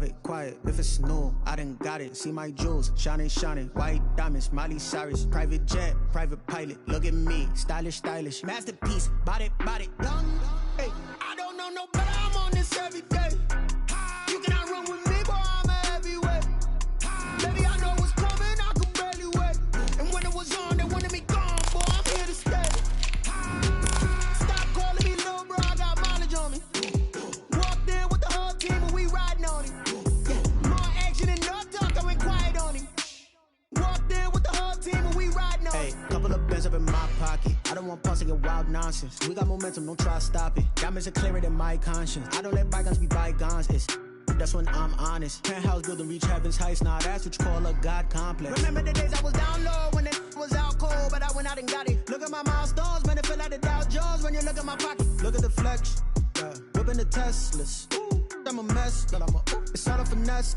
it quiet if it's new. I done got it. See my jewels, shining, shining. White diamonds, Miley Cyrus. Private jet, private pilot. Look at me, stylish, stylish. Masterpiece, body, done. Hey, I don't know no better. I'm on this every day. You cannot run with me, boy. I'm a heavyweight. Baby, I know what's coming. I can barely wait. And when it was on, they wanted me gone, boy. I'm here to stay. Stop calling me little bro. I got mileage on me. Walked in with the whole team and we riding on him. More action and no talk. I went quiet on him. Walked in with the whole team and we riding on him. Hey, couple of bands up in my pocket. I don't want pause to get wild nonsense. We got momentum, don't try to stop it. Diamonds are clearer than my conscience. I don't let bygones be bygones. That's when I'm honest. Penthouse building, reach heaven's heights. Now that's what you call a God complex. Remember the days I was down low when it was out cold, but I went out and got it. Look at my milestones, man, it feel like the Dow Jones when you look at my pocket. Look at the flex, whipping the Teslas. I'm a mess, but it's all a finesse.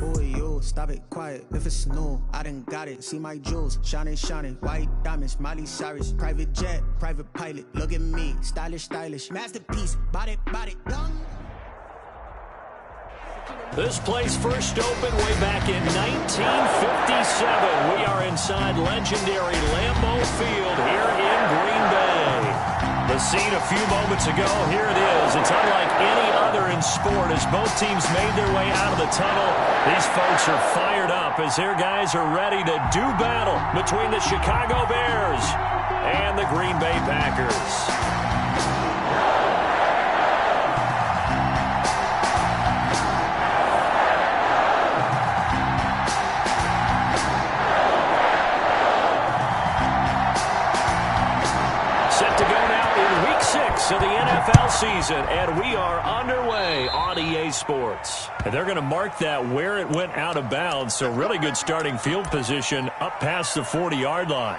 Boy, you, stop it, quiet if it's new. I done got it. See my jewels, shining, shining. White diamonds, Miley Cyrus. Private jet, private pilot. Look at me, stylish, stylish. Masterpiece, body, done. This place first opened way back in 1957. We are inside legendary Lambeau Field here in Green Bay. The scene a few moments ago, here it is. It's unlike any other in sport as both teams made their way out of the tunnel. These folks are fired up as their guys are ready to do battle between the Chicago Bears and the Green Bay Packers. Of the NFL season, and we are underway on EA Sports. And they're going to mark that where it went out of bounds, so really good starting field position up past the 40-yard line.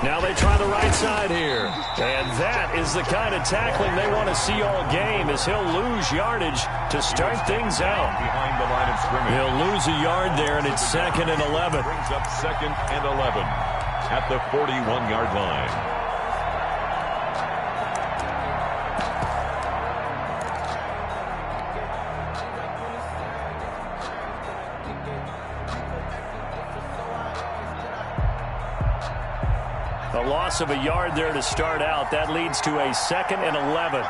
Now they try the right side here. And that is the kind of tackling they want to see all game as he'll lose yardage to start things out. Behind the line of scrimmage. He'll lose a yard there, and it's 2nd and 11. Brings up 2nd and 11 at the 41-yard line. A loss of a yard there to start out. That leads to a 2nd and 11.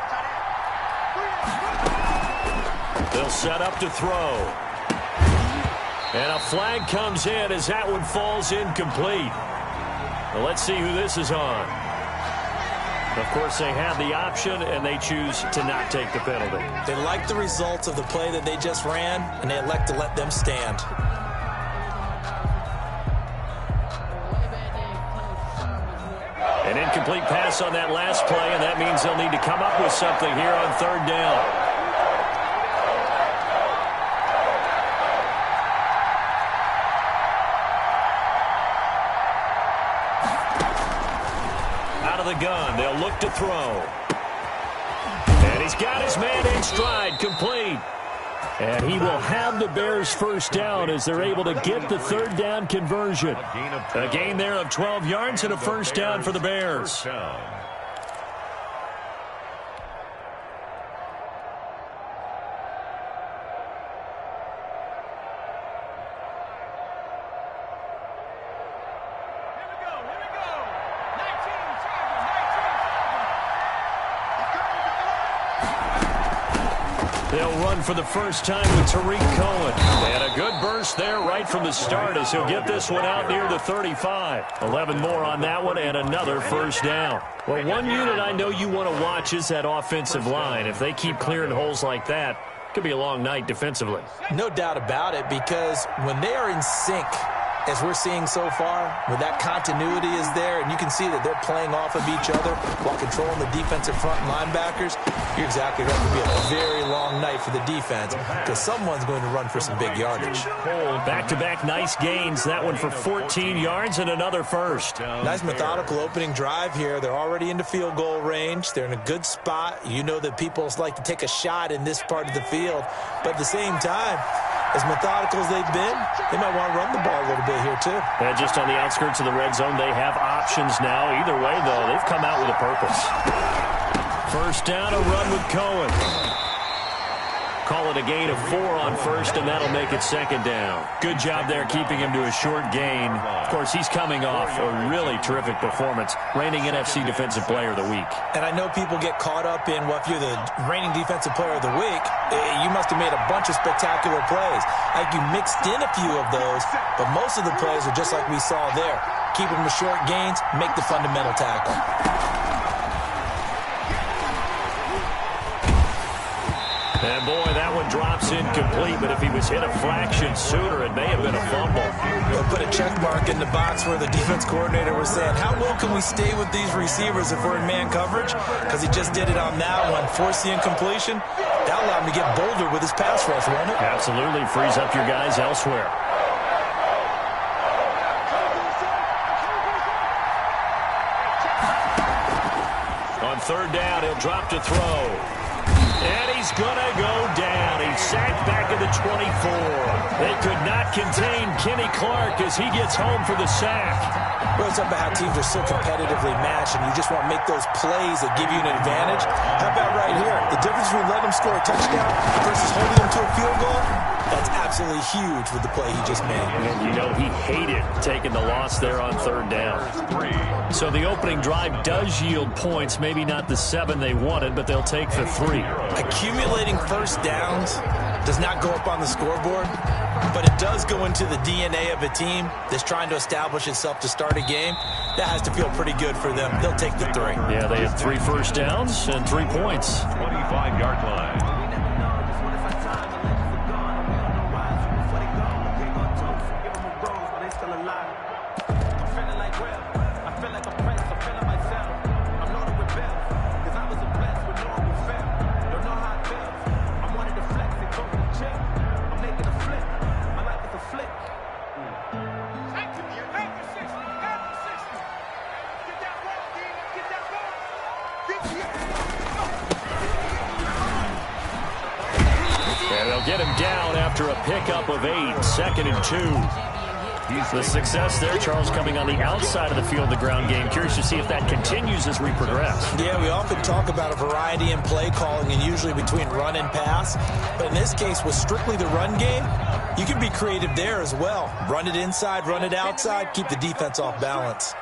They'll set up to throw. And a flag comes in as that one falls incomplete. Well, let's see who this is on. Of course, they have the option, and they choose to not take the penalty. They like the results of the play that they just ran, and they elect to let them stand. An incomplete pass on that last play, and that means they'll need to come up with something here on 3rd down. Out of the gun, they'll look to throw. And he's got his man in stride, complete. And he will have the Bears first down as they're able to get the 3rd down conversion. A gain there of 12 yards and a first down for the Bears. They'll run for the first time with Tariq Cohen. And a good burst there right from the start as he'll get this one out near the 35. 11 more on that one and another first down. Well, one unit I know you want to watch is that offensive line. If they keep clearing holes like that, it could be a long night defensively. No doubt about it, because when they are in sync, as we're seeing so far, when that continuity is there, and you can see that they're playing off of each other while controlling the defensive front linebackers, you're exactly right. It will be a very long night for the defense because someone's going to run for some big yardage. Back-to-back nice gains. That one for 14 yards and another first. Nice methodical opening drive here. They're already into field goal range. They're in a good spot. You know that people like to take a shot in this part of the field, but at the same time, as methodical as they've been, they might want to run the ball a little bit here, too. And just on the outskirts of the red zone, they have options now. Either way, though, they've come out with a purpose. First down, a run with Cohen. Call it a gain of 4 on first, and that'll make it second down. Good job there keeping him to a short gain. Of course, he's coming off a really terrific performance, reigning NFC Defensive Player of the Week. And I know people get caught up in, well, if you're the reigning Defensive Player of the Week, you must have made a bunch of spectacular plays. Like you mixed in a few of those, but most of the plays are just like we saw there. Keep them to short gains, make the fundamental tackle. And boy, that one drops incomplete, but if he was hit a fraction sooner, it may have been a fumble. They'll put a check mark in the box where the defense coordinator was saying, how well can we stay with these receivers if we're in man coverage? Because he just did it on that one, forced the incompletion. That allowed him to get bolder with his pass rush, won't it? Absolutely, frees up your guys elsewhere. On third down, he'll drop to throw. And he's going to go down. He's sacked back at the 24. They could not contain Kenny Clark as he gets home for the sack. Well, it's about how teams are so competitively matched, and you just want to make those plays that give you an advantage. How about right here? The difference between letting them score a touchdown versus holding them to a field goal? That's absolutely huge with the play he just made. And you know he hated taking the loss there on third down. So the opening drive does yield points, maybe not the 7 they wanted, but they'll take the 3. Accumulating first downs does not go up on the scoreboard, but it does go into the DNA of a team that's trying to establish itself to start a game. That has to feel pretty good for them. They'll take the 3. Yeah, they have 3 first downs and 3 points. 25-yard line. Get him down after a pickup of 8, second and 2. The success there, Charles, coming on the outside of the field, the ground game. Curious to see if that continues as we progress. Yeah, we often talk about a variety in play calling and usually between run and pass. But in this case, with strictly the run game, you can be creative there as well. Run it inside, run it outside, keep the defense off balance.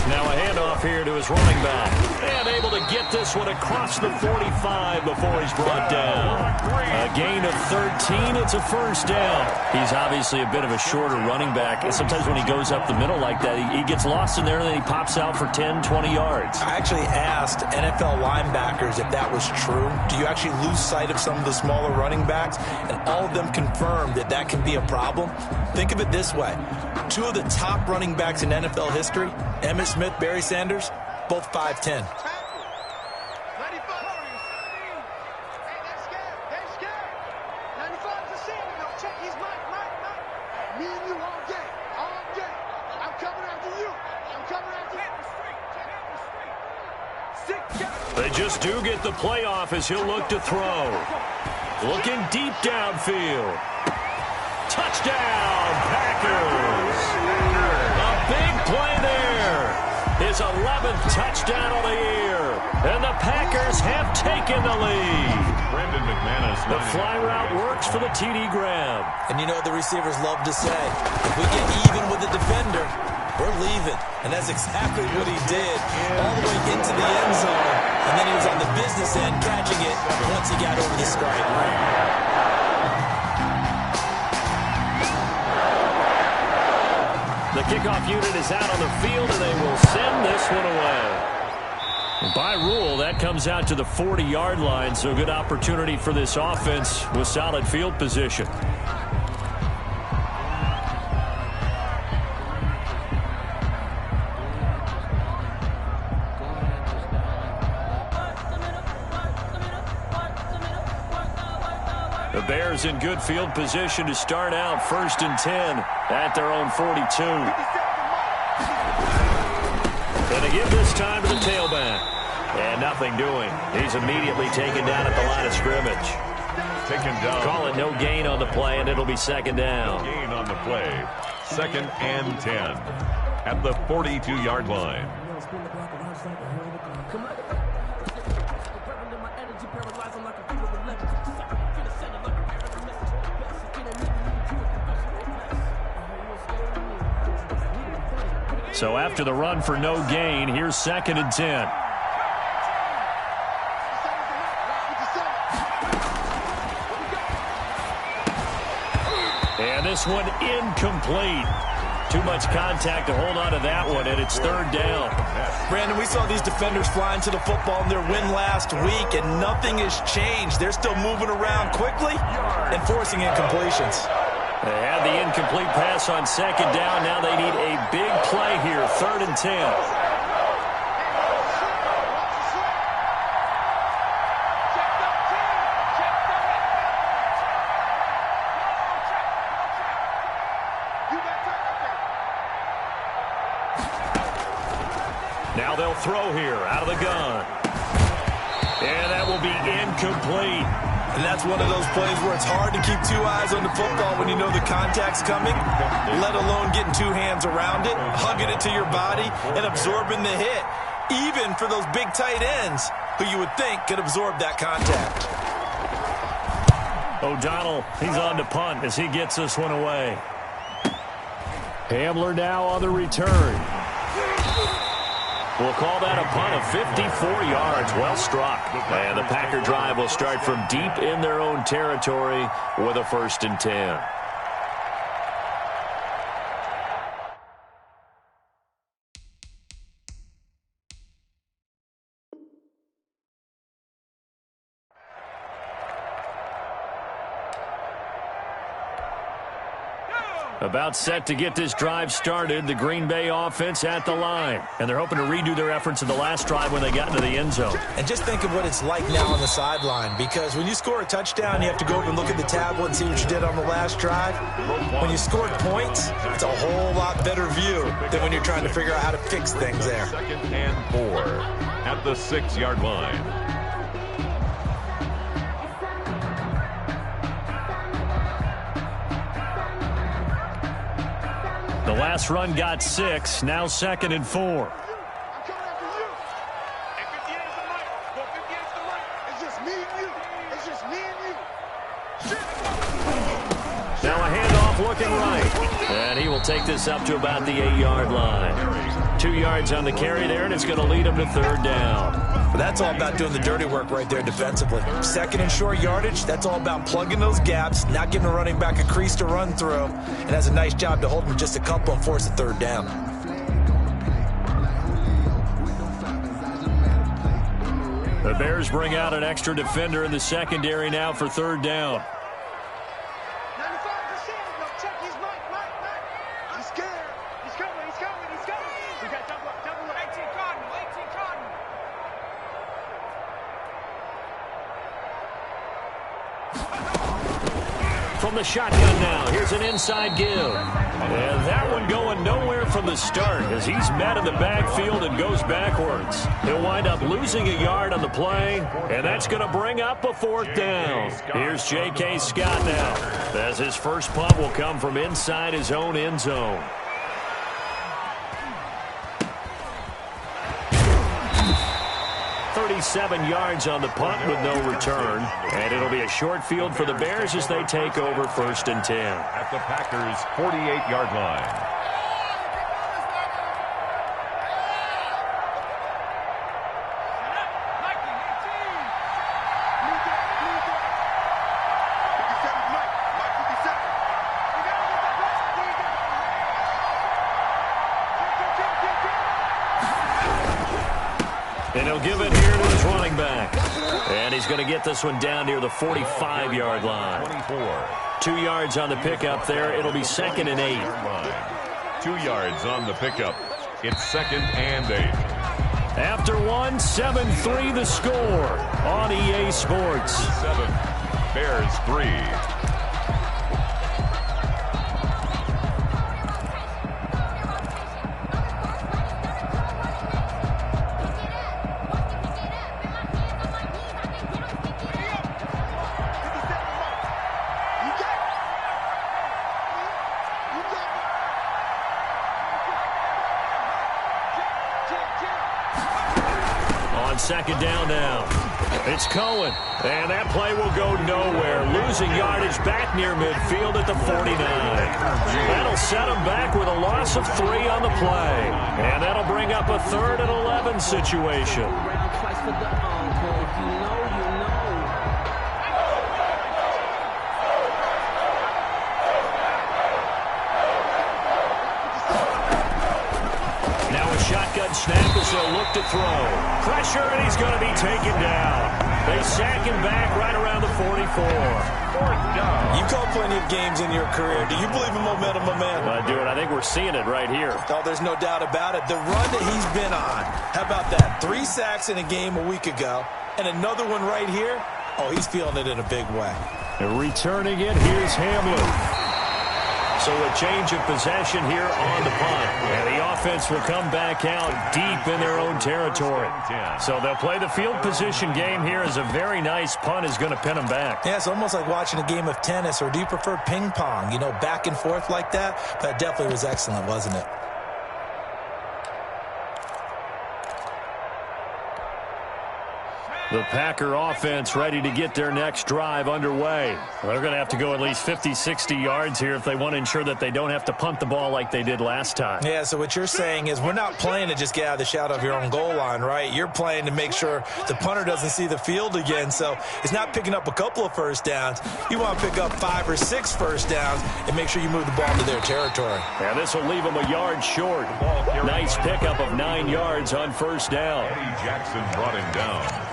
Now a handoff here to his running back. And able to get this one across the 45 before he's brought down. A gain of 13. It's a first down. He's obviously a bit of a shorter running back. And sometimes when he goes up the middle like that, he gets lost in there and then he pops out for 10, 20 yards. I actually asked NFL linebackers if that was true. Do you actually lose sight of some of the smaller running backs? And all of them confirmed that that can be a problem. Think of it this way. 2 of the top running backs in NFL history, Emmitt Smith, Barry Sanders, both 5'10". They just do get the playoff as he'll look to throw. Looking deep downfield. Touchdown, Packers. A big play there. His 11th touchdown of the year. And the Packers have taken the lead. Brandon McManus. The fly route works for the TD grab. And you know what the receivers love to say? If we get even with the defender, we're leaving. And that's exactly what he did, all the way into the end zone. And then he was on the business end catching it once he got over the stripe. The kickoff unit is out on the field, and they will send this one away. By rule, that comes out to the 40-yard line, so good opportunity for this offense with solid field position. The Bears in good field position to start out 1st and 10 at their own 42. And they give this time to the tailback. And nothing doing. He's immediately taken down at the line of scrimmage. Taken down. Call it no gain on the play, and it'll be 2nd down. No gain on the play. 2nd and 10 at the 42-yard line. So after the run for no gain, here's 2nd and 10. And this one incomplete. Too much contact to hold on to that one, and it's 3rd down. Brandon, we saw these defenders flying to the football in their win last week, and nothing has changed. They're still moving around quickly and forcing incompletions. They had the incomplete pass on 2nd down. Now they need a big play here, 3rd and 10. Now they'll throw here out of the gun. And that will be incomplete. And that's one of those plays where it's hard to keep 2 eyes on the football when you know the contact's coming, let alone getting 2 hands around it, hugging it to your body, and absorbing the hit, even for those big tight ends who you would think could absorb that contact. O'Donnell, he's on to punt as he gets this one away. Hamler now on the return. We'll call that a punt of 54 yards. Well struck. And the Packer drive will start from deep in their own territory with a 1st and 10. About set to get this drive started. The Green Bay offense at the line. And they're hoping to redo their efforts in the last drive when they got into the end zone. And just think of what it's like now on the sideline. Because when you score a touchdown, you have to go over and look at the tablet and see what you did on the last drive. When you scored points, it's a whole lot better view than when you're trying to figure out how to fix things there. 2nd and 4 at the 6-yard line. The last run got 6. Now 2nd and 4. Now a handoff looking right. And he will take this up to about the 8-yard line. 2 yards on the carry there, and it's going to lead him to 3rd down. But that's all about doing the dirty work right there defensively. 2nd and short yardage, that's all about plugging those gaps, not giving a running back a crease to run through, and has a nice job to hold him just a couple and force a 3rd down. The Bears bring out an extra defender in the secondary now for 3rd down. From the shotgun now, here's an inside give. And that one going nowhere from the start as he's met in the backfield and goes backwards. He'll wind up losing a yard on the play, and that's going to bring up a 4th down. Here's J.K. Scott now, as his first punt will come from inside his own end zone. .37 yards on the punt with no return. And it'll be a short field for the Bears as they take over 1st and 10. At the Packers' 48-yard line. And he'll give it here to his running back. And he's going to get this one down near the 45-yard line. 2 yards on the pickup there. It'll be 2nd and 8. 2 yards on the pickup. It's 2nd and 8. After one, 7-3 the score on EA Sports. 7. Bears 3. Second down now. It's Cohen. And that play will go nowhere. Losing yardage back near midfield at the 49. That'll set him back with a loss of 3 on the play. And that'll bring up a 3rd and 11 situation. Shotgun snap as they'll look to throw. Pressure, and he's going to be taken down. They sack him back right around the 44. 4th down. You've called plenty of games in your career. Do you believe in momentum, my man? I do, and I think we're seeing it right here. Oh, there's no doubt about it. The run that he's been on. How about that? 3 sacks in a game a week ago, and another one right here. Oh, he's feeling it in a big way. And returning it, here's Hamlin. So a change of possession here on the punt. And the offense will come back out deep in their own territory. So they'll play the field position game here as a very nice punt is going to pin them back. Yeah, it's almost like watching a game of tennis, or do you prefer ping pong? You know, back and forth like that? That definitely was excellent, wasn't it? The Packer offense ready to get their next drive underway. They're going to have to go at least 50, 60 yards here if they want to ensure that they don't have to punt the ball like they did last time. Yeah, so what you're saying is we're not playing to just get out of the shadow of your own goal line, right? You're playing to make sure the punter doesn't see the field again. So it's not picking up a couple of first downs. You want to pick up 5 or 6 first downs and make sure you move the ball to their territory. And this will leave them a yard short. Nice pickup of 9 yards on first down. Eddie Jackson brought him down.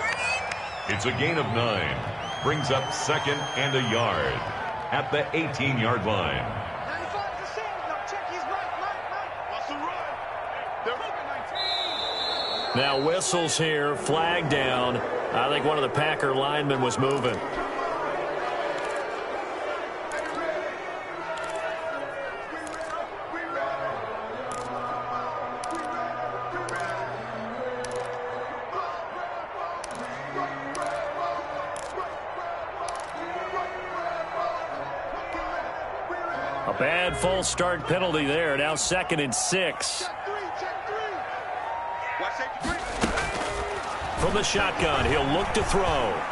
It's a gain of 9. Brings up 2nd and a yard at the 18-yard line. Now whistles here, flag down. I think one of the Packer linemen was moving. Bad false start penalty there. Now 2nd and 6. From the shotgun, he'll look to throw.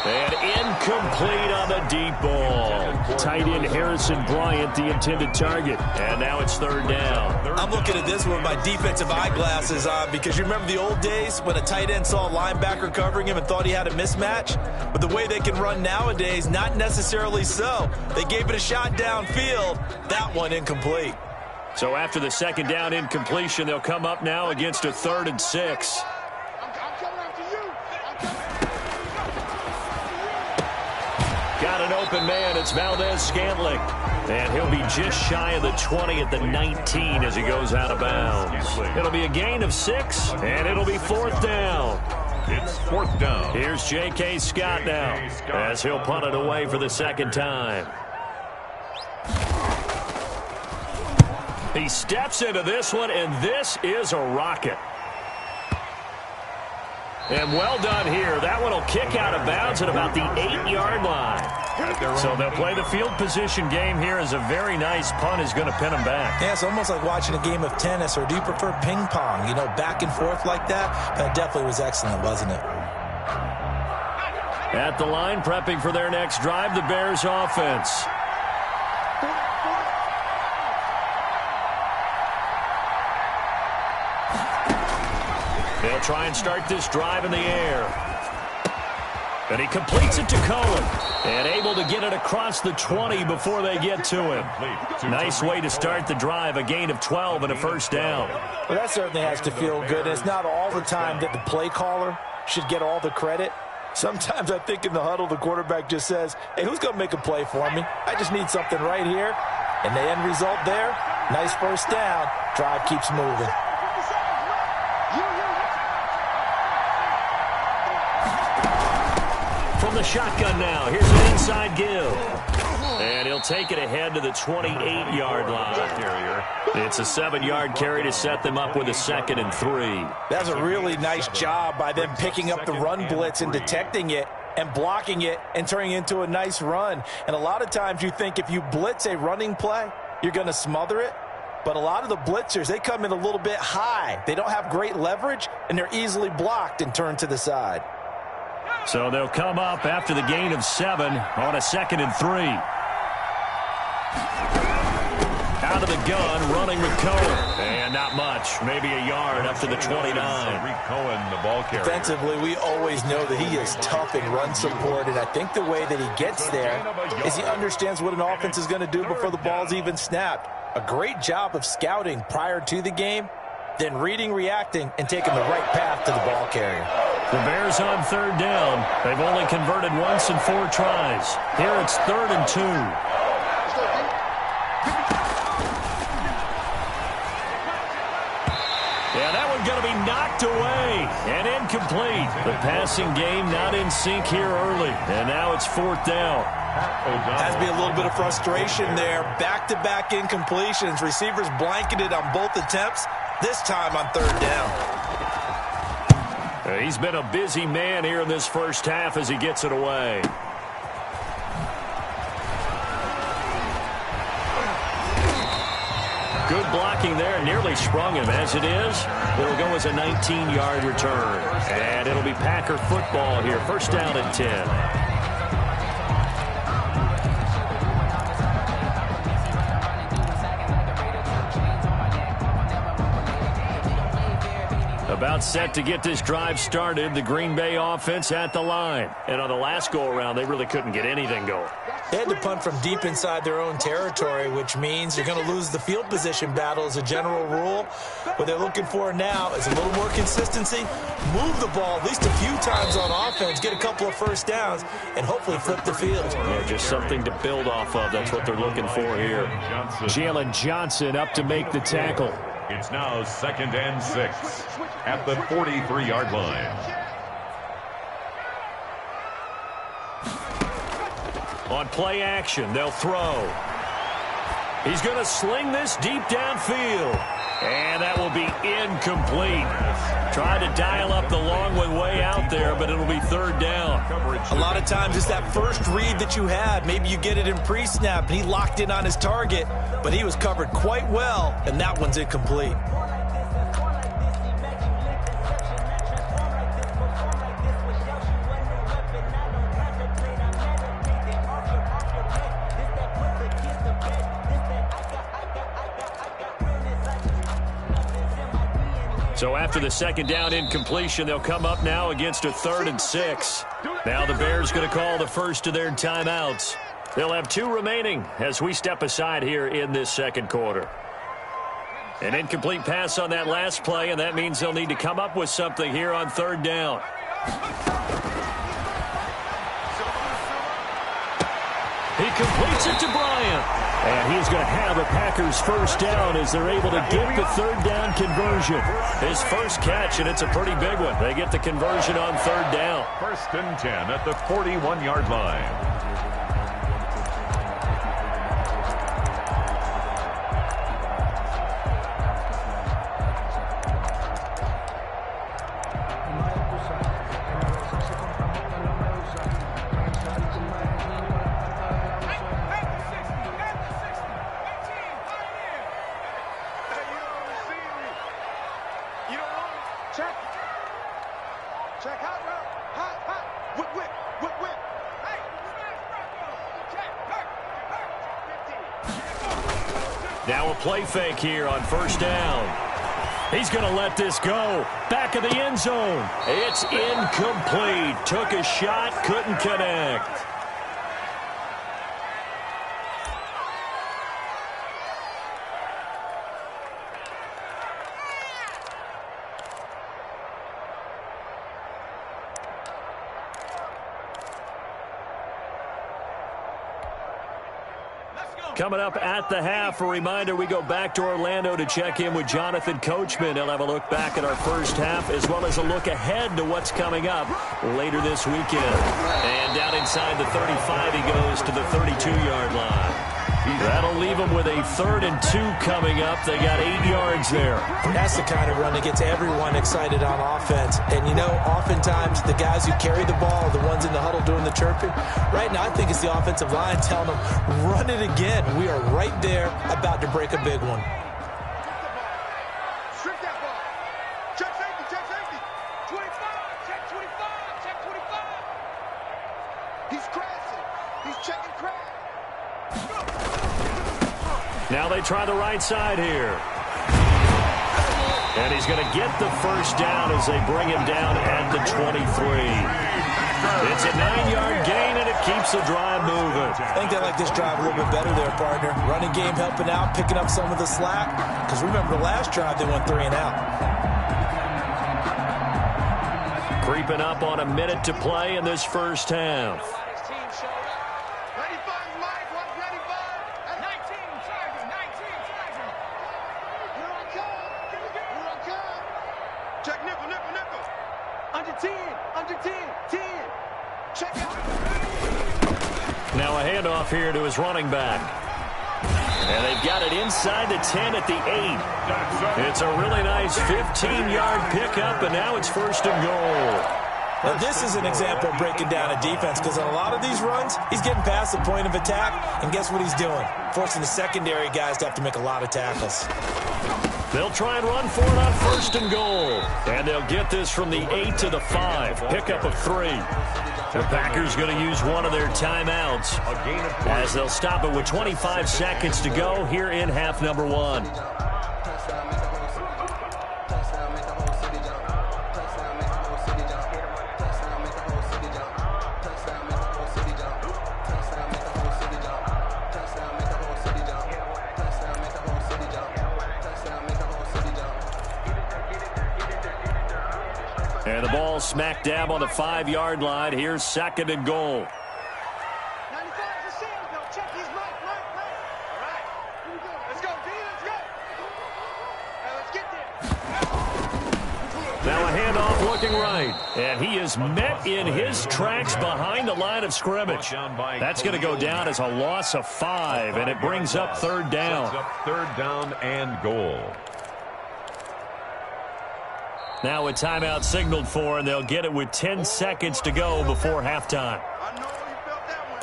And incomplete on the deep ball. Tight end Harrison Bryant, the intended target. And now it's 3rd down. I'm looking at this with my defensive eyeglasses on, because you remember the old days when a tight end saw a linebacker covering him and thought he had a mismatch? But the way they can run nowadays, not necessarily so. They gave it a shot downfield. That one incomplete. So after the 2nd down incompletion, they'll come up now against a 3rd and 6. Got an open man. It's Valdez-Scantling. And he'll be just shy of the 20 at the 19 as he goes out of bounds. It'll be a gain of 6, and it'll be 4th down. It's 4th down. Here's J.K. Scott now as he'll punt it away for the 2nd time. He steps into this one, and this is a rocket. And well done here. That one will kick out of bounds at about the 8-yard line. So they'll play the field position game here as a very nice punt is going to pin them back. Yeah, it's almost like watching a game of tennis, or do you prefer ping pong? You know, back and forth like that? That definitely was excellent, wasn't it? At the line, prepping for their next drive, the Bears offense. They'll try and start this drive in the air. And he completes it to Cohen. And able to get it across the 20 before they get to him. Nice way to start the drive. A gain of 12 and a first down. Well, that certainly has to feel good. It's not all the time that the play caller should get all the credit. Sometimes I think in the huddle, the quarterback just says, hey, who's going to make a play for me? I just need something right here. And the end result there, nice first down. Drive keeps moving. From the shotgun now, here's an inside give. And he'll take it ahead to the 28-yard line. It's a 7-yard carry to set them up with a 2nd and 3. That's a really nice job by them picking up the run blitz and detecting it and blocking it and turning it into a nice run. And a lot of times you think if you blitz a running play, you're going to smother it. But a lot of the blitzers, they come in a little bit high. They don't have great leverage, and they're easily blocked and turned to the side. So they'll come up after the gain of 7 on a 2nd and 3. Out of the gun, running with Cohen. And not much. Maybe a yard up to the 29. Cohen, the ball carrier. Defensively, we always know that he is tough in run support, and I think the way that he gets there is he understands what an offense is going to do before the ball's even snapped. A great job of scouting prior to the game, then reading, reacting, and taking the right path to the ball carrier. The Bears on 3rd down. They've only converted once in 4 tries. Here it's 3rd and 2. Yeah, that one's going to be knocked away and incomplete. The passing game not in sync here early, and now it's 4th down. Has to be a little bit of frustration there. Back-to-back incompletions. Receivers blanketed on both attempts, this time on 3rd down. He's been a busy man here in this first half as he gets it away. Good blocking there. Nearly sprung him. As it is, it'll go as a 19-yard return. And it'll be Packer football here. First down and 10. About set to get this drive started. The Green Bay offense at the line. And on the last go-around, they really couldn't get anything going. They had to punt from deep inside their own territory, which means you're going to lose the field position battle as a general rule. What they're looking for now is a little more consistency, move the ball at least a few times on offense, get a couple of first downs, and hopefully flip the field. Yeah, just something to build off of. That's what they're looking for here. Jalen Johnson up to make the tackle. It's now 2nd and 6 at the 43-yard line. On play action, they'll throw. He's going to sling this deep downfield. And that will be incomplete. Tried to dial up the long way out there, but it'll be 3rd down. A lot of times it's that first read that you had. Maybe you get it in pre-snap, and he locked in on his target, but he was covered quite well, and that one's incomplete. So after the 2nd down incompletion, they'll come up now against a 3rd and 6. Now the Bears going to call the first of their timeouts. They'll have 2 remaining as we step aside here in this 2nd quarter. An incomplete pass on that last play, and that means they'll need to come up with something here on 3rd down. He completes it to Bryant. And he's going to have a Packers first down as they're able to get the 3rd down conversion. His first catch, and it's a pretty big one. They get the conversion on 3rd down. 1st and 10 at the 41-yard line. Now a play fake here on 1st down. He's going to let this go. Back of the end zone. It's incomplete. Took a shot, couldn't connect. Coming up at the half, a reminder, we go back to Orlando to check in with Jonathan Coachman. He'll have a look back at our first half as well as a look ahead to what's coming up later this weekend. And down inside the 35, he goes to the 32-yard line. That'll leave them with a 3rd and 2 coming up. They got 8 yards there. That's the kind of run that gets everyone excited on offense. And, you know, oftentimes the guys who carry the ball are the ones in the huddle doing the chirping. Right now, I think it's the offensive line telling them, run it again. We are right there about to break a big one. Strip that ball. Check safety, check safety. 25, check 25, check 25. He's crashing. He's checking crash. Now they try the right side here. And he's going to get the first down as they bring him down at the 23. It's a 9-yard gain, and it keeps the drive moving. I think they like this drive a little bit better there, partner. Running game helping out, picking up some of the slack. Because remember, the last drive they went 3 and out. Creeping up on a minute to play in this first half. Now a handoff here to his running back. And they've got it inside the 10 at the 8. It's a really nice 15-yard pickup, and now it's 1st and goal. Now, this is an example of breaking down a defense because on a lot of these runs, he's getting past the point of attack, and guess what he's doing? Forcing the secondary guys to have to make a lot of tackles. They'll try and run for it on 1st and goal. And they'll get this from the 8 to the 5. Pickup of 3. The Packers going to use one of their timeouts as they'll stop it with 25 seconds to go here in half number 1. And the ball smack dab on the 5-yard line. Here's 2nd and goal. 95 is a sales now. Check his mic. All right. Here we go. Let's go, D. Let's go. Now let's get there. Now a handoff looking right. And he is met in his tracks behind the line of scrimmage. That's going to go down as a loss of 5, and it brings up 3rd down. 3rd down and goal. Now a timeout signaled for, and they'll get it with 10 seconds to go before halftime. I know you felt that one.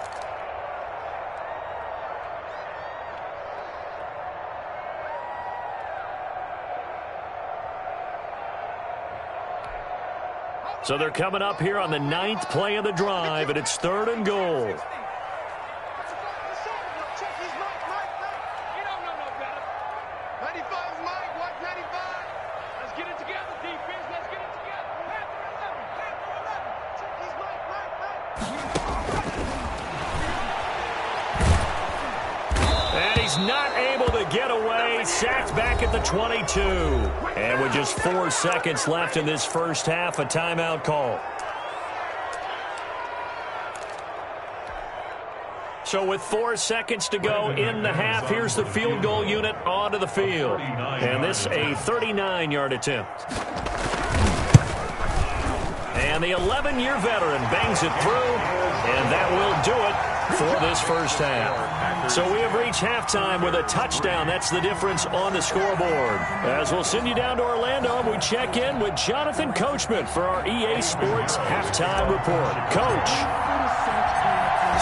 So they're coming up here on the 9th play of the drive, and it's 3rd and goal. Check his mic. You don't know no better. 95 is Mike. Watch 95. Let's get it together, defense. Let's get it together. Panther 11. Check his mic. And he's not able to get away. Sacked back at the 22. And with just 4 seconds left in this first half, a timeout call. So with 4 seconds to go in the half, here's the field goal unit onto the field. And this a 39-yard attempt. And the 11-year veteran bangs it through, and that will do it for this first half. So we have reached halftime with a touchdown. That's the difference on the scoreboard. As we'll send you down to Orlando, we check in with Jonathan Coachman for our EA Sports Halftime Report. Coach.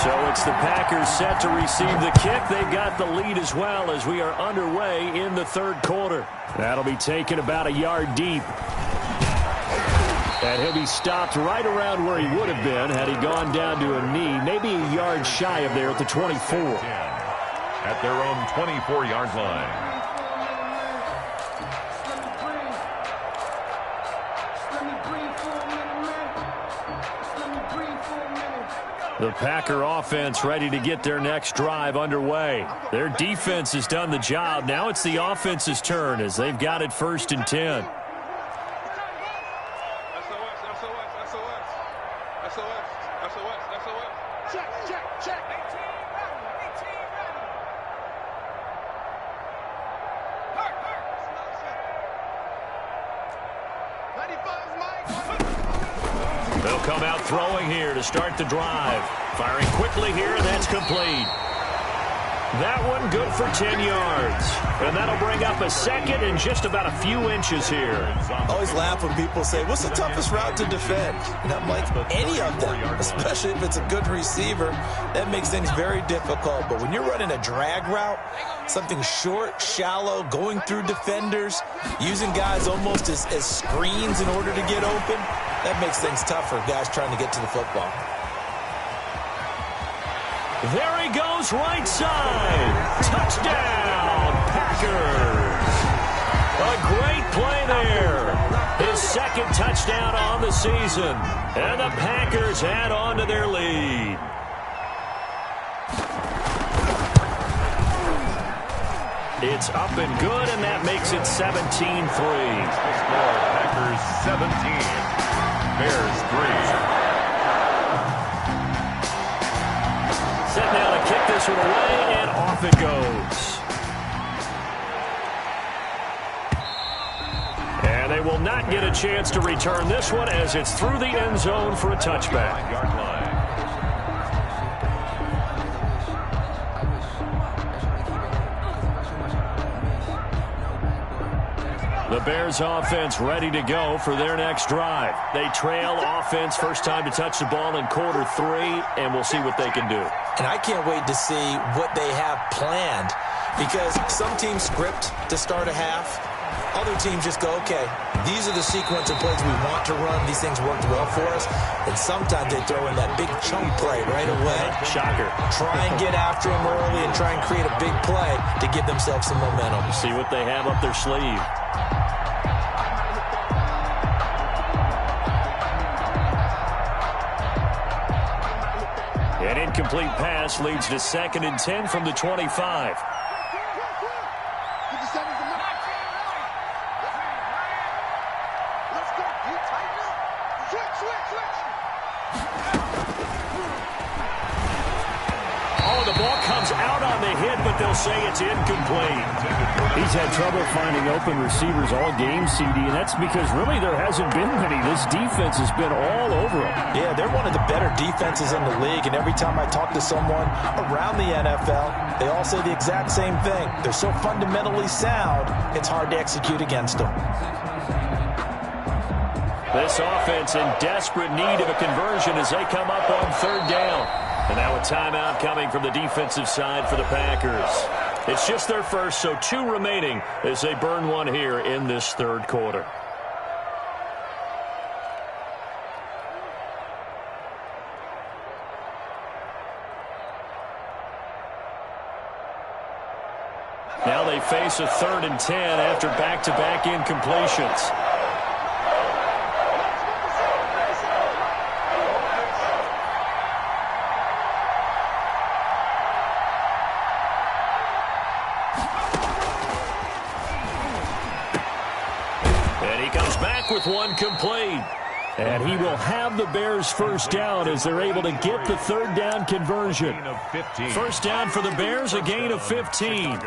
So it's the Packers set to receive the kick. They've got the lead as well as we are underway in the 3rd quarter. That'll be taken about a yard deep. And he'll be stopped right around where he would have been had he gone down to a knee, maybe a yard shy of there at the 24. At their own 24-yard line. The Packer offense ready to get their next drive underway. Their defense has done the job. Now it's the offense's turn as they've got it 1st and 10. They'll come out throwing here to start the drive. Firing quickly here, and that's complete. That one good for 10 yards. And that'll bring up a 2nd and just about a few inches here. I always laugh when people say, what's the toughest route to defend? And I'm like, any of them, especially if it's a good receiver. That makes things very difficult. But when you're running a drag route, something short, shallow, going through defenders, using guys almost as screens in order to get open, that makes things tough for guys trying to get to the football. There he goes, right side. Touchdown, Packers. A great play there. His 2nd touchdown on the season. And the Packers add on to their lead. It's up and good, and that makes it 17-3. Packers 17. Bears 3. Set now to kick this one away, and off it goes. And they will not get a chance to return this one as it's through the end zone for a touchback. Yard line. The Bears offense ready to go for their next drive. They trail offense, first time to touch the ball in quarter 3, and we'll see what they can do. And I can't wait to see what they have planned, because some teams script to start a half. Other teams just go, okay, these are the sequence of plays we want to run. These things worked well for us. And sometimes they throw in that big chunk play right away. Shocker. Try and get after them early and try and create a big play to give themselves some momentum. See what they have up their sleeve. An incomplete pass leads to 2nd and 10 from the 25. The ball comes out on the hit, but they'll say it's incomplete. He's had trouble finding open receivers all game, CD, and that's because really there hasn't been many. This defense has been all over him. Yeah, they're one of the better defenses in the league, and every time I talk to someone around the NFL, they all say the exact same thing. They're so fundamentally sound, it's hard to execute against them. This offense in desperate need of a conversion as they come up on 3rd down. And now a timeout coming from the defensive side for the Packers. It's just their first, so 2 remaining as they burn one here in this 3rd quarter. Now they face a 3rd and 10 after back-to-back incompletions. With one complete. And he will have the Bears first down as they're able to get the 3rd down conversion. First down for the Bears, a gain of 15.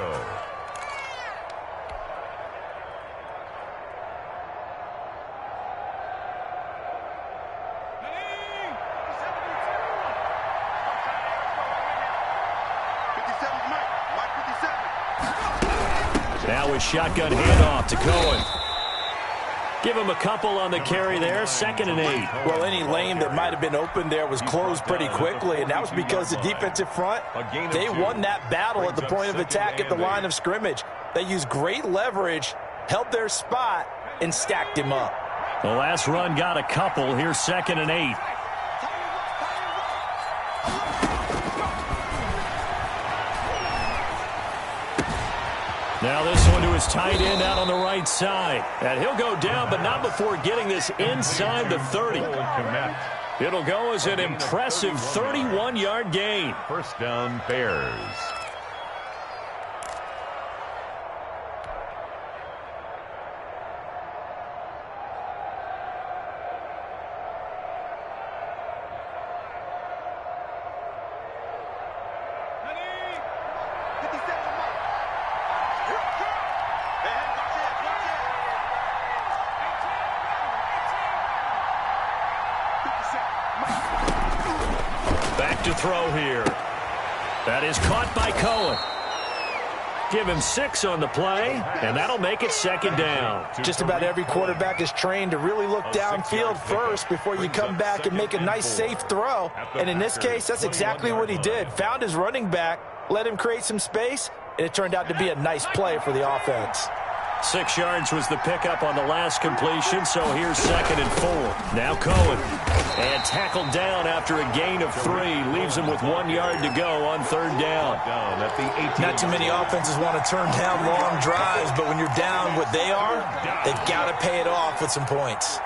Now a shotgun handoff to Cohen. Give him a couple on the carry there, 2nd and 8. Well, any lane that might have been open there was closed pretty quickly, and that was because the defensive front, they won that battle at the point of attack at the line of scrimmage. They used great leverage, held their spot, and stacked him up. The last run got a couple. Here's 2nd and 8. Now this one to his tight end out on the right side. And he'll go down, but not before getting this inside the 30. It'll go as an impressive 31-yard gain. First down, Bears. Back to throw here. That is caught by Cohen. Give him 6 on the play, and that'll make it second down. Just about every quarterback is trained to really look downfield first before you come back and make a nice, safe throw. And in this case, that's exactly what he did. Found his running back, let him create some space, and it turned out to be a nice play for the offense. 6 yards was the pickup on the last completion, so here's 2nd and 4. Now Cohen. And tackled down after a gain of 3. Leaves him with 1 yard to go on 3rd down. Not too many offenses want to turn down long drives, but when you're down what they are, they've got to pay it off with some points.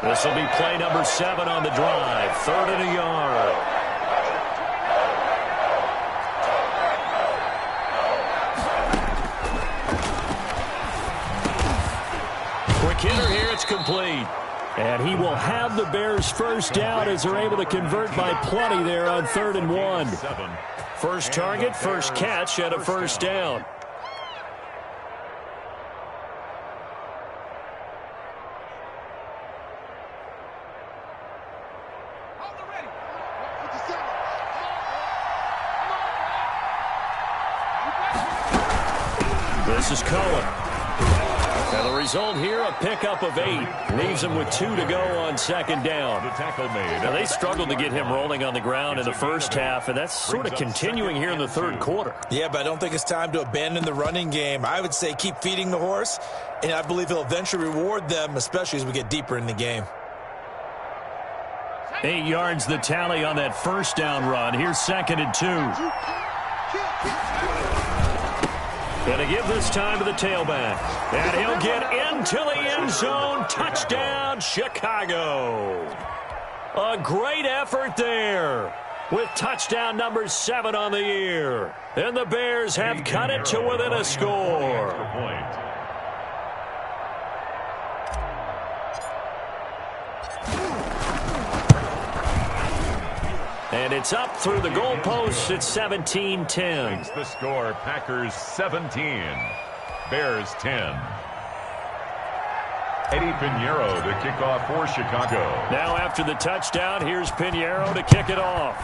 This will be play number 7 on the drive. 3rd and a yard. Quick hitter here. It's complete. And he will have the Bears first down as they're able to convert by plenty there on 3rd and 1. First target, first catch, and a first down. This is Cohen. And the result here, a pickup of 8. Leaves him with 2 to go on 2nd down. The tackle made. Now, they struggled to get him rolling on the ground in the first half, and that's sort of continuing here in the 3rd quarter. Yeah, but I don't think it's time to abandon the running game. I would say keep feeding the horse, and I believe he'll eventually reward them, especially as we get deeper in the game. 8 yards the tally on that first down run. Here's 2nd and 2. Going to give this time to the tailback. And he'll get into the end zone. Touchdown, Chicago. A great effort there with touchdown number 7 on the year. And the Bears have cut it to within a score. And it's up through the goalposts. It's 17-10. The score, Packers 17, Bears 10. Eddie Pinheiro to kick off for Chicago. Now after the touchdown, here's Pinheiro to kick it off.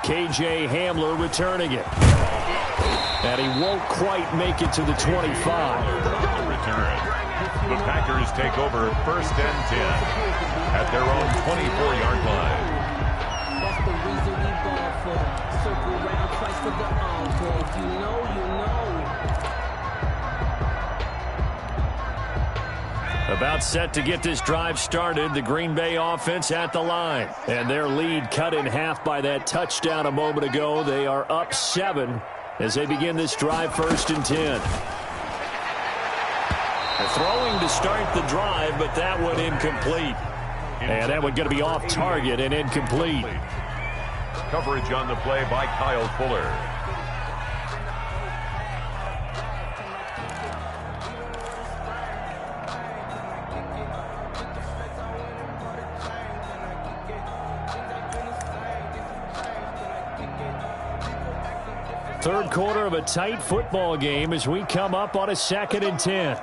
KJ Hamler returning it. And he won't quite make it to the 25. Return. The Packers take over 1st and 10 at their own 24-yard line. That's the reason we ball for. Circle round twice for the encore. If you know, you know. About set to get this drive started, the Green Bay offense at the line. And their lead cut in half by that touchdown a moment ago. They are up 7 as they begin this drive 1st and 10. They're throwing to start the drive, but that one incomplete. And that one going to be off target and incomplete. Coverage on the play by Kyle Fuller. Third quarter of a tight football game as we come up on a 2nd and 10.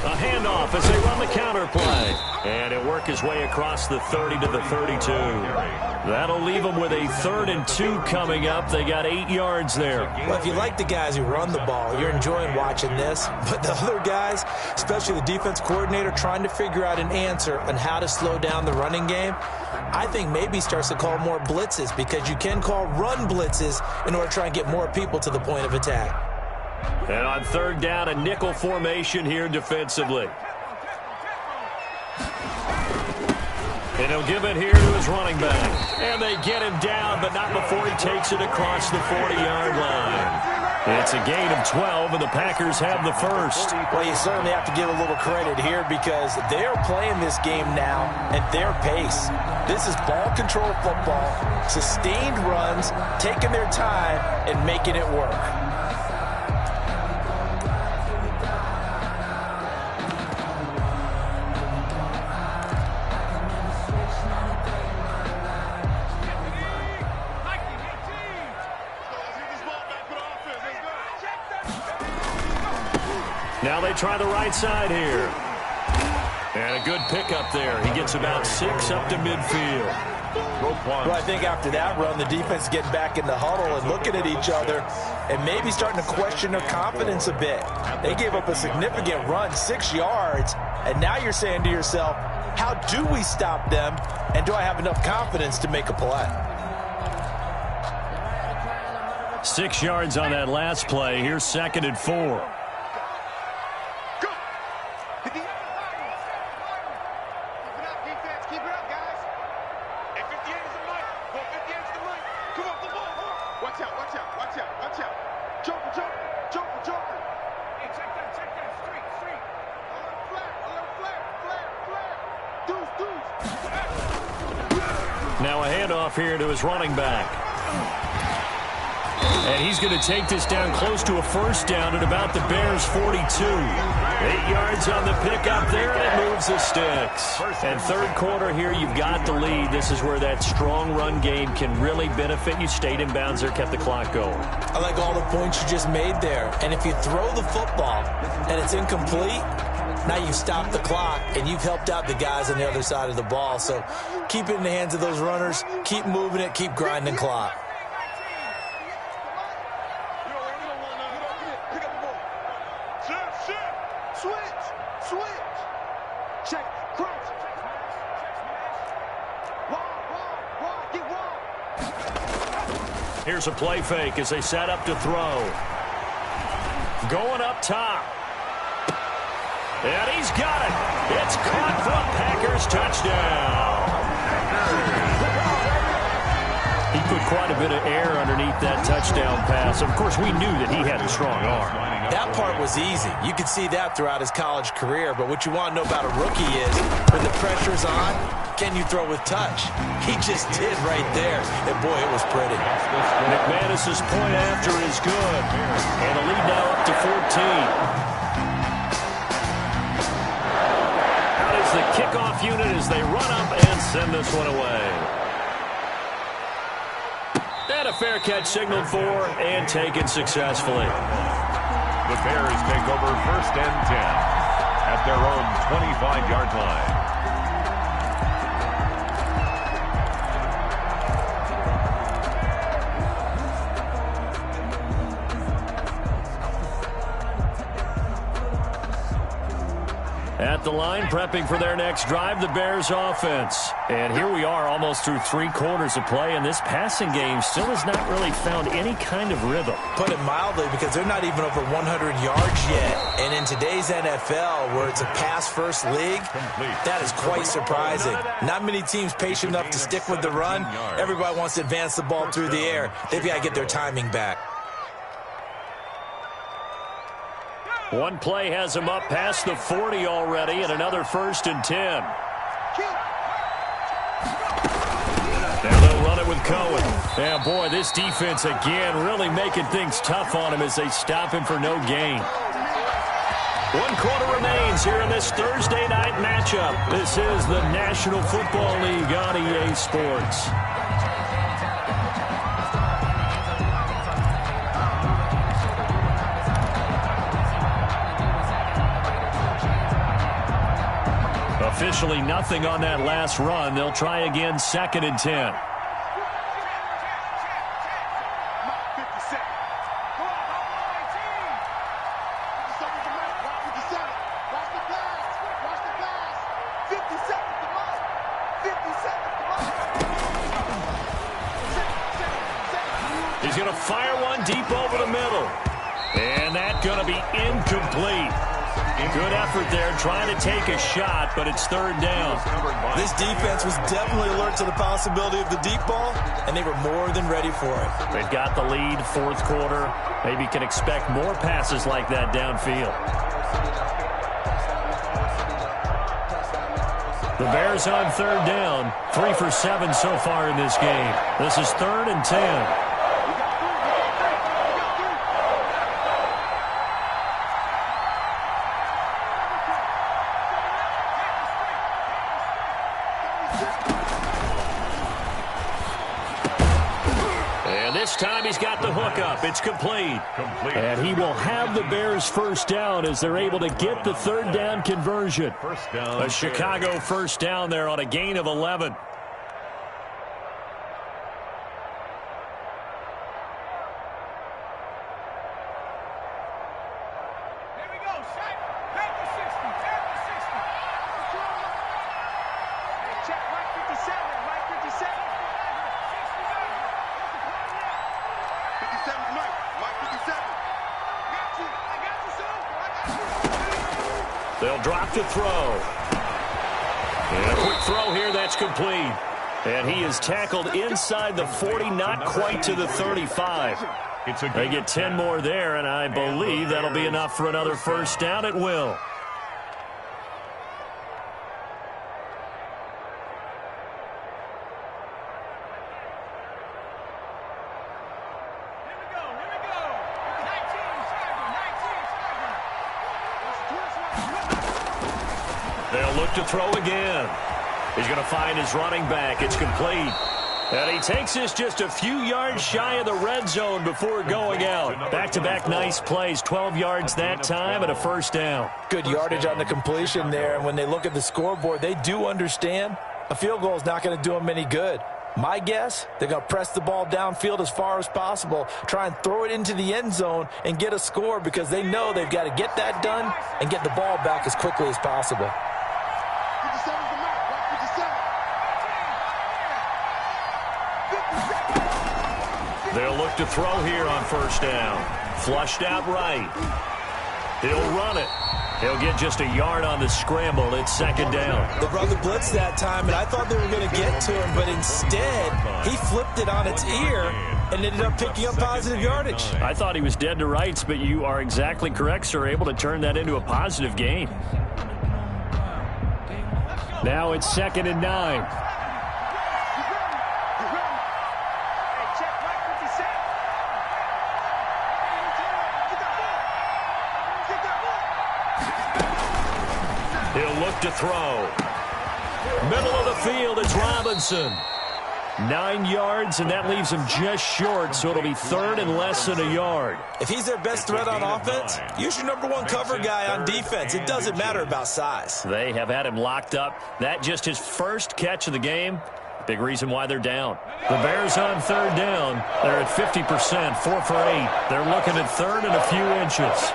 A handoff as they run the counter play. And it worked his way across the 30 to the 32. That'll leave them with a 3rd and 2 coming up. They got 8 yards there. Well, if you like the guys who run the ball, you're enjoying watching this. But the other guys, especially the defense coordinator, trying to figure out an answer on how to slow down the running game, I think maybe starts to call more blitzes, because you can call run blitzes in order to try and get more people to the point of attack. And on 3rd down, a nickel formation here defensively. And he'll give it here to his running back. And they get him down, but not before he takes it across the 40-yard line. It's a gain of 12, and the Packers have the first. Well, you certainly have to give a little credit here because they're playing this game now at their pace. This is ball control football, sustained runs, taking their time, and making it work. Now they try the right side here. And a good pickup there. He gets about 6 up to midfield. Well, I think after that run, the defense is getting back in the huddle and looking at each other and maybe starting to question their confidence a bit. They gave up a significant run, 6 yards, and now you're saying to yourself, how do we stop them, and do I have enough confidence to make a play? 6 yards on that last play. Here's 2nd and 4. Now a handoff here to his running back. And he's going to take this down close to a first down at about the Bears' 42. 8 yards on the pickup there, and it moves the sticks. And third quarter here, you've got the lead. This is where that strong run game can really benefit you. Stayed in bounds there, kept the clock going. I like all the points you just made there. And if you throw the football and it's incomplete, now you've stopped the clock, and you've helped out the guys on the other side of the ball. So keep it in the hands of those runners. Keep moving it. Keep grinding clock. Here's a play fake as they set up to throw. Going up top. And he's got it. It's caught for a Packers touchdown. He put quite a bit of air underneath that touchdown pass. Of course, we knew that he had a strong arm. That part was easy. You could see that throughout his college career. But what you want to know about a rookie is when the pressure's on, can you throw with touch? He just did right there. And, boy, it was pretty. McManus's point after is good. And a lead now up to 14. The kickoff unit as they run up and send this one away. And a fair catch signaled for and taken successfully. The Bears take over 1st and 10 at their own 25-yard line. At the line, prepping for their next drive, the Bears offense. And here we are almost through 3 quarters of play, and this passing game still has not really found any kind of rhythm. Put it mildly, because they're not even over 100 yards yet. And in today's NFL, where it's a pass-first league, that is quite surprising. Not many teams patient enough to stick with the run. Everybody wants to advance the ball through the air. They've got to get their timing back. One play has him up past the 40 already, and another 1st and 10. Now they'll run it with Cohen. Yeah, boy, this defense again really making things tough on him as they stop him for no gain. 1 quarter remains here in this Thursday night matchup. This is the National Football League on EA Sports. Officially nothing on that last run. They'll try again 2nd and 10. He's going to fire one deep over the middle. And that's going to be incomplete. Good effort there, trying to take a shot, but it's third down. This defense was definitely alert to the possibility of the deep ball, and they were more than ready for it. They've got the lead, fourth quarter. Maybe can expect more passes like that downfield. The Bears on third down, 3 for 7 so far in this game. This is 3rd and 10. This time he's got the hookup. It's complete. And he will have the Bears first down as they're able to get the third down conversion. A Chicago first down there on a gain of 11. They'll drop to throw. And a quick throw here, that's complete. And he is tackled inside the 40, not quite to the 35. They get 10 more there, and I believe that'll be enough for another first down. It will. They'll look to throw again. He's going to find his running back. It's complete. And he takes this just a few yards shy of the red zone before going out. Back-to-back nice plays, 12 yards that time and a first down. Good yardage on the completion there. And when they look at the scoreboard, they do understand a field goal is not going to do them any good. My guess, they're going to press the ball downfield as far as possible, try and throw it into the end zone and get a score because they know they've got to get that done and get the ball back as quickly as possible. They'll look to throw here on first down. Flushed out right. He'll run it. He'll get just a yard on the scramble. It's second down. They brought the blitz that time, and I thought they were going to get to him, but instead he flipped it on its ear and ended up picking up positive yardage. I thought he was dead to rights, but you are exactly correct, sir, able to turn that into a positive gain. Now it's 2nd and 9. He'll look to throw. Middle of the field, it's Robinson. 9 yards, and that leaves him just short, so it'll be 3rd and less than a yard. If he's their best threat on offense, use your #1 cover guy on defense. It doesn't matter about size. They have had him locked up. That just his first catch of the game. Big reason why they're down. The Bears on third down. They're at 50%, 4 for 8. They're looking at 3rd and a few inches.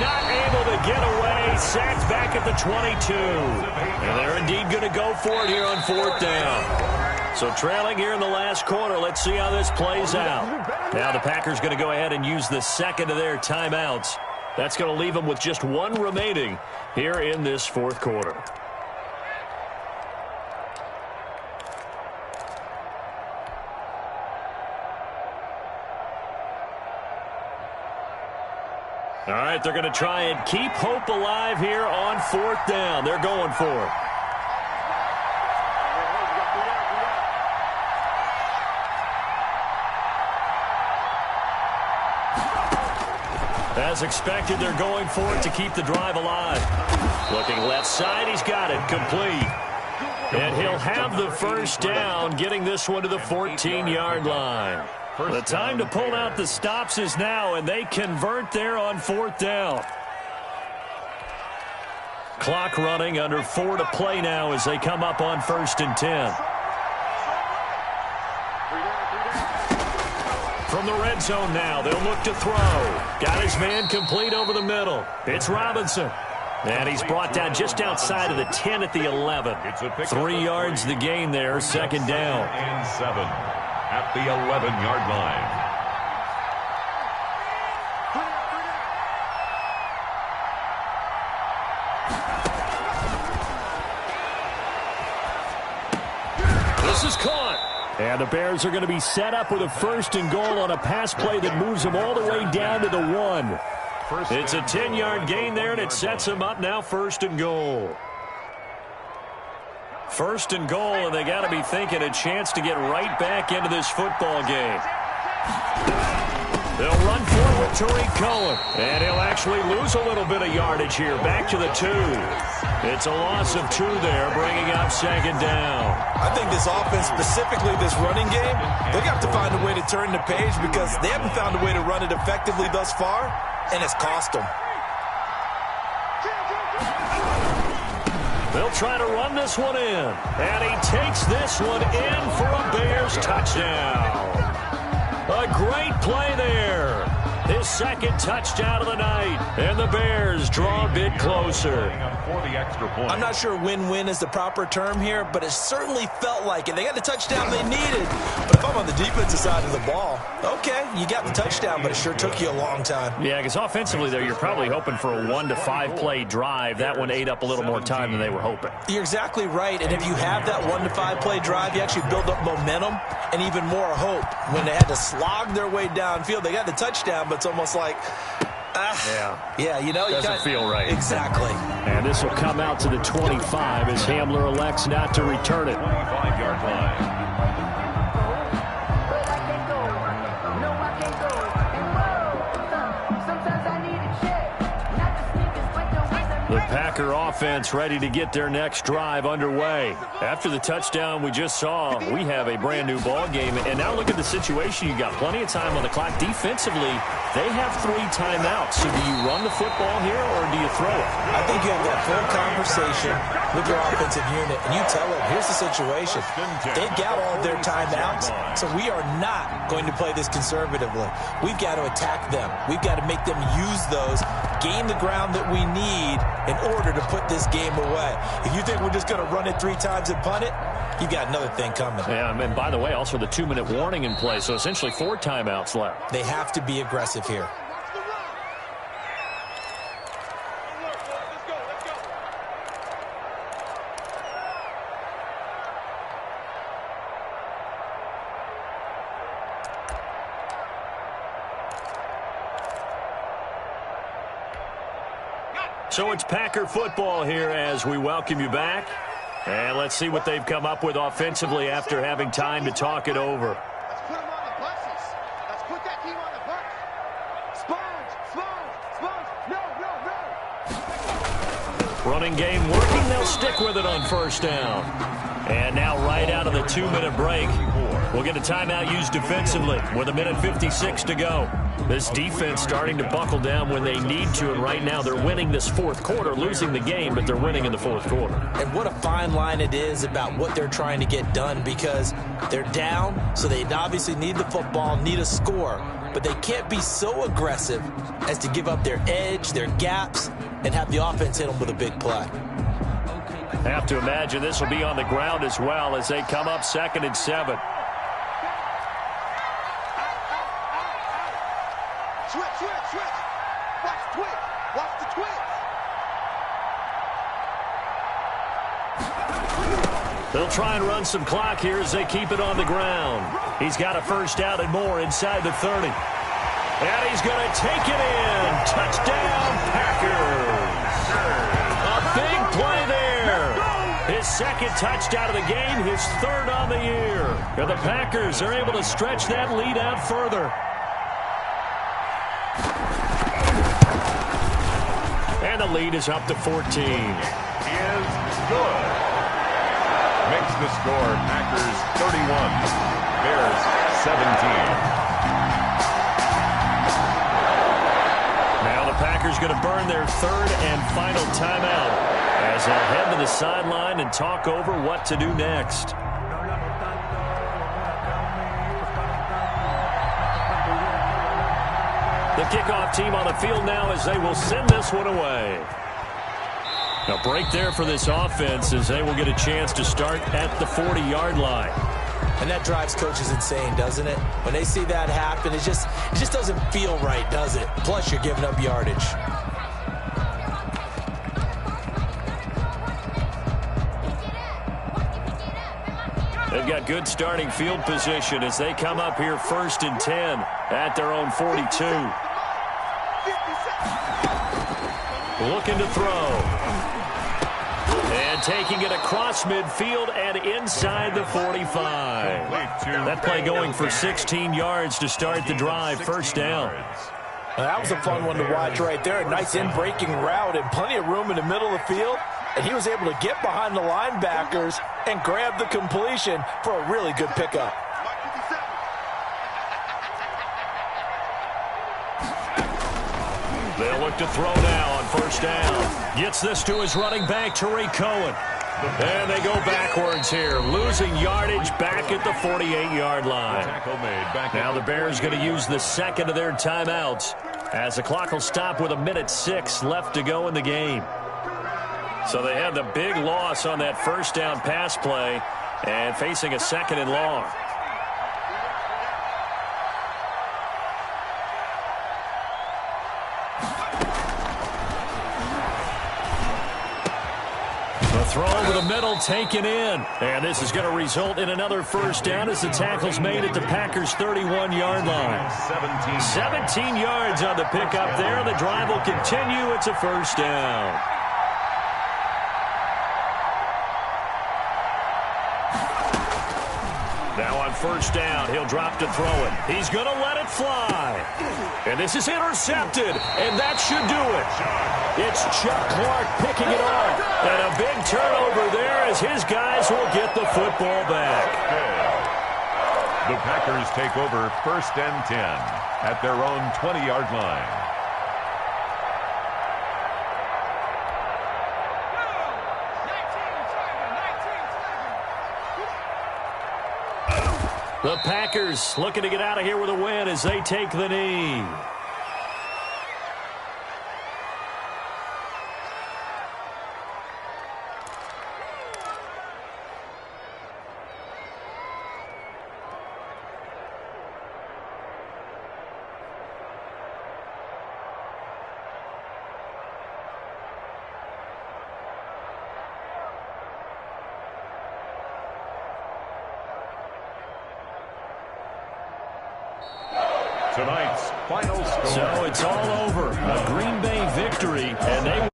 Not able to get away. Sacked back at the 22. And they're indeed going to go for it here on 4th down. So trailing here in the last quarter. Let's see how this plays out. Now the Packers going to go ahead and use the second of their timeouts. That's going to leave them with just 1 remaining here in this 4th quarter. All right, they're going to try and keep hope alive here on 4th down. They're going for it. As expected, they're going for it to keep the drive alive. Looking left side, he's got it, complete. And he'll have the first down, getting this one to the 14-yard line. The time to pull out the stops is now, and they convert there on 4th down. Clock running, under 4 to play now as they come up on 1st and 10. From the red zone now, they'll look to throw. Got his man complete over the middle. It's Robinson. And he's brought down just outside of the 10 at the 11. 3 yards the gain there, 2nd down. And 7. at the 11-yard line. This is caught. And the Bears are going to be set up with a 1st and goal on a pass play that moves them all the way down to the 1. It's a 10-yard gain there, and it sets them up now 1st and goal. 1st and goal, and they got to be thinking a chance to get right back into this football game. They'll run forward with Tariq Cohen, and he'll actually lose a little bit of yardage here, back to the 2. It's a loss of 2 there, bringing up 2nd down. I think this offense, specifically this running game, they're going to have to find a way to turn the page because they haven't found a way to run it effectively thus far, and it's cost them. They'll try to run this one in, and he takes this one in for a Bears touchdown. A great play there. His 2nd touchdown of the night, and the Bears draw a bit closer. I'm not sure win-win is the proper term here, but it certainly felt like it. They got the touchdown they needed, but if I'm on the defensive side of the ball, okay, you got the touchdown, but it sure took you a long time. Yeah, because offensively there, you're probably hoping for a 1 to 5 play drive. That one ate up a little more time than they were hoping. You're exactly right, and if you have that 1 to 5 play drive, you actually build up momentum and even more hope. When they had to slog their way downfield, they got the touchdown, but it's almost like, yeah, you know, doesn't feel right. Exactly. And this will come out to the 25 as Hamler elects not to return it. 25-yard line. The Packer offense ready to get their next drive underway. After the touchdown we just saw, we have a brand new ball game. And now look at the situation. You got plenty of time on the clock. Defensively, they have 3 timeouts. So do you run the football here or do you throw it? I think you have that full conversation with your offensive unit, and you tell them, here's the situation. They've got all their timeouts, so we are not going to play this conservatively. We've got to attack them. We've got to make them use those, gain the ground that we need in order to put this game away. If you think we're just going to run it 3 times and punt it, you got another thing coming. Yeah, and by the way, also the 2-minute warning in play, so essentially 4 timeouts left. They have to be aggressive here. So it's Packer football here as we welcome you back. And let's see what they've come up with offensively after having time to talk it over. Let's put them on the buses. Let's put that team on the bus. Sponge. No. Running game working. They'll stick with it on 1st down. And now right out of the 2-minute break, we'll get a timeout used defensively with 1:56 to go. This defense starting to buckle down when they need to, and right now they're winning this 4th quarter, losing the game, but they're winning in the 4th quarter. And what a fine line it is about what they're trying to get done, because they're down, so they obviously need the football, need a score, but they can't be so aggressive as to give up their edge, their gaps, and have the offense hit them with a big play. Have to imagine this will be on the ground as well as they come up 2nd and 7. Switch. Watch the twitch. They'll try and run some clock here as they keep it on the ground. He's got a 1st down and more inside the 30. And he's going to take it in. Touchdown, Packers. A big play there. His 2nd touchdown of the game, his 3rd on the year. And the Packers are able to stretch that lead out further. And the lead is up to 14. Is good. Makes the score Packers 31, Bears 17. Now the Packers going to burn their 3rd and final timeout as they'll head to the sideline and talk over what to do next. The kickoff team on the field now as they will send this one away. A break there for this offense as they will get a chance to start at the 40-yard line. And that drives coaches insane, doesn't it? When they see that happen, it just doesn't feel right, does it? Plus, you're giving up yardage. They've got good starting field position as they come up here 1st and 10 at their own 42. Looking to throw. And taking it across midfield and inside the 45. That play going for 16 yards to start the drive. 1st down. That was a fun one to watch right there. A nice in-breaking route and plenty of room in the middle of the field. And he was able to get behind the linebackers and grab the completion for a really good pickup. They'll look to throw now on 1st down. Gets this to his running back, Tariq Cohen. And they go backwards here, losing yardage back at the 48-yard line. Now the Bears going to use the second of their timeouts as the clock will stop with 1:06 left to go in the game. So they had the big loss on that 1st down pass play and facing a 2nd and long. The throw over the middle taken in. And this is going to result in another 1st down as the tackle's made at the Packers' 31-yard line. 17 yards on the pickup there. The drive will continue. It's a 1st down. Now on 1st down, he'll drop to throw it. He's going to let it fly. And this is intercepted, and that should do it. It's Chuck Clark picking it off. And a big turnover there as his guys will get the football back. The Packers take over 1st and 10 at their own 20-yard line. The Packers looking to get out of here with a win as they take the knee. Tonight's final score. So it's all over. A Green Bay victory, and they